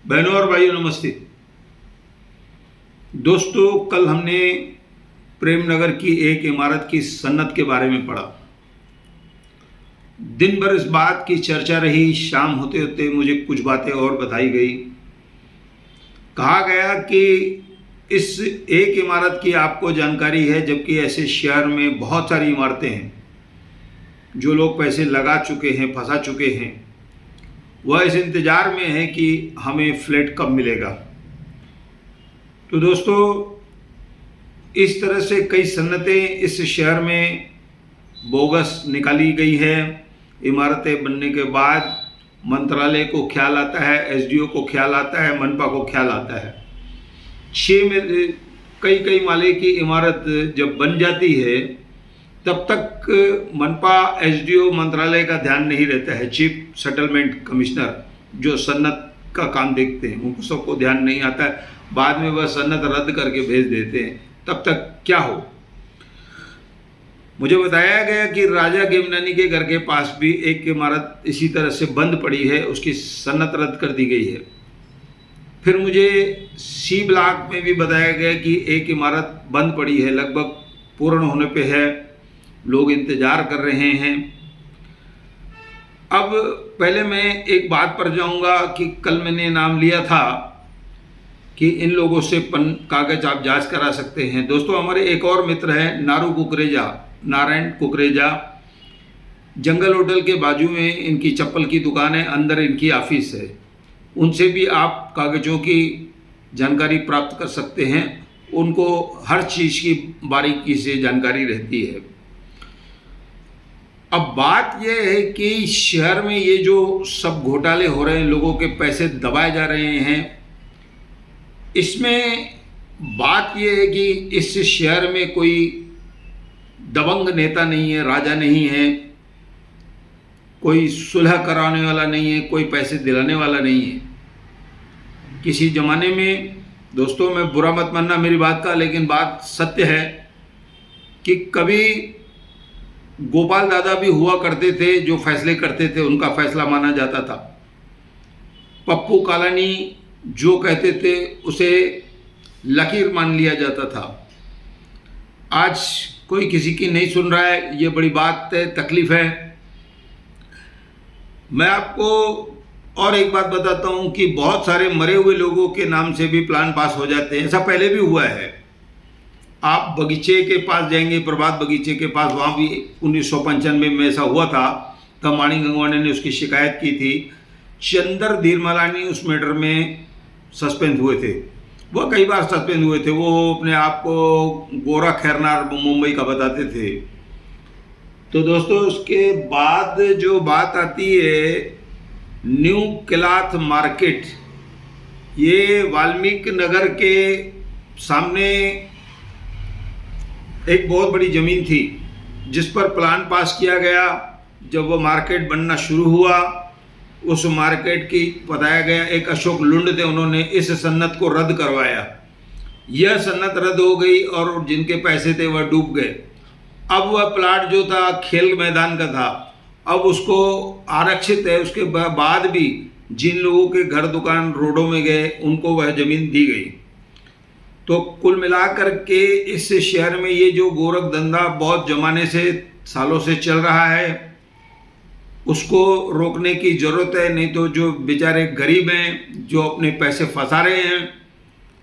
बहनों और भाइयों नमस्ते। दोस्तों, कल हमने प्रेमनगर की एक इमारत की सन्नत के बारे में पढ़ा। दिन भर इस बात की चर्चा रही। शाम होते होते मुझे कुछ बातें और बताई गई। कहा गया कि इस एक इमारत की आपको जानकारी है, जबकि ऐसे शहर में बहुत सारी इमारतें हैं। जो लोग पैसे लगा चुके हैं, फंसा चुके हैं, वह इस इंतज़ार में है कि हमें फ्लैट कब मिलेगा। तो दोस्तों, इस तरह से कई सन्नतें इस शहर में बोगस निकाली गई है। इमारतें बनने के बाद मंत्रालय को ख्याल आता है, एसडीओ को ख्याल आता है, मनपा को ख्याल आता है। कई माले की इमारत जब बन जाती है तब तक मनपा, एसडीओ, मंत्रालय का ध्यान नहीं रहता है। चीफ सेटलमेंट कमिश्नर जो सन्नत का काम देखते हैं, उनको सबको ध्यान नहीं आता है। बाद में वह सन्नत रद्द करके भेज देते हैं। तब तक क्या हो। मुझे बताया गया कि राजा गेमनानी के घर के पास भी एक इमारत इसी तरह से बंद पड़ी है, उसकी सन्नत रद्द कर दी गई है। फिर मुझे सी ब्लॉक में भी बताया गया कि एक इमारत बंद पड़ी है, लगभग पूर्ण होने पे है, लोग इंतजार कर रहे हैं। अब पहले मैं एक बात पर जाऊंगा कि कल मैंने नाम लिया था कि इन लोगों से कागज आप जांच करा सकते हैं। दोस्तों, हमारे एक और मित्र हैं नारायण कुकरेजा। जंगल होटल के बाजू में इनकी चप्पल की दुकान है, अंदर इनकी ऑफिस है। उनसे भी आप कागजों की जानकारी प्राप्त कर सकते हैं। उनको हर चीज़ की बारीकी से जानकारी रहती है। अब बात यह है कि शहर में ये जो सब घोटाले हो रहे हैं, लोगों के पैसे दबाए जा रहे हैं, इसमें बात यह है कि इस शहर में कोई दबंग नेता नहीं है, राजा नहीं है, कोई सुलह कराने वाला नहीं है, कोई पैसे दिलाने वाला नहीं है। किसी ज़माने में, दोस्तों मैं बुरा मत मानना मेरी बात का, लेकिन बात सत्य है कि कभी गोपाल दादा भी हुआ करते थे जो फैसले करते थे, उनका फैसला माना जाता था। पप्पू कालानी जो कहते थे उसे लकीर मान लिया जाता था। आज कोई किसी की नहीं सुन रहा है, ये बड़ी बात है, तकलीफ है। मैं आपको और एक बात बताता हूँ कि बहुत सारे मरे हुए लोगों के नाम से भी प्लान पास हो जाते हैं। ऐसा पहले भी हुआ है। आप बगीचे के पास जाएंगे, प्रभात बगीचे के पास, वहाँ भी 1995 में ऐसा हुआ था। तब माणी गंगवाने ने उसकी शिकायत की थी। चंदर धीरमालानी उस मैटर में सस्पेंड हुए थे। वह कई बार सस्पेंड हुए थे। वो अपने आप को गोरा खैरनार मुंबई का बताते थे। तो दोस्तों, उसके बाद जो बात आती है न्यू क्लॉथ मार्केट, ये वाल्मीकि नगर के सामने एक बहुत बड़ी ज़मीन थी जिस पर प्लान पास किया गया। जब वो मार्केट बनना शुरू हुआ, उस मार्केट की बताया गया एक अशोक लुंड थे, उन्होंने इस सन्नत को रद्द करवाया। यह सन्नत रद्द हो गई और जिनके पैसे थे वह डूब गए। अब वह प्लाट जो था खेल मैदान का था, अब उसको आरक्षित है। उसके बाद भी जिन लोगों के घर दुकान रोडों में गए, उनको वह ज़मीन दी गई। तो कुल मिलाकर के इस शहर में ये जो गोरख धंधा बहुत ज़माने से, सालों से चल रहा है, उसको रोकने की ज़रूरत है। नहीं तो जो बेचारे गरीब हैं, जो अपने पैसे फंसा रहे हैं,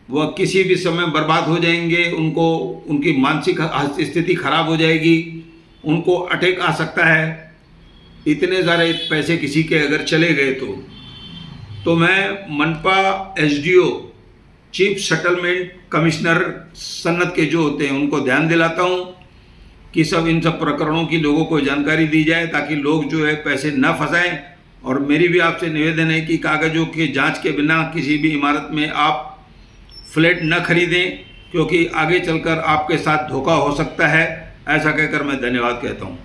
वह किसी भी समय बर्बाद हो जाएंगे। उनको उनकी मानसिक स्थिति खराब हो जाएगी, उनको अटैक आ सकता है। इतने सारे पैसे किसी के अगर चले गए तो मैं मनपा, एसडीओ, चीफ सेटलमेंट कमिश्नर सन्नत के जो होते हैं उनको ध्यान दिलाता हूँ कि इन सब प्रकरणों की लोगों को जानकारी दी जाए, ताकि लोग जो है पैसे न फंसाएं। और मेरी भी आपसे निवेदन है कि कागजों के जांच के बिना किसी भी इमारत में आप फ्लैट न खरीदें, क्योंकि आगे चलकर आपके साथ धोखा हो सकता है। ऐसा कहकर मैं धन्यवाद कहता हूँ।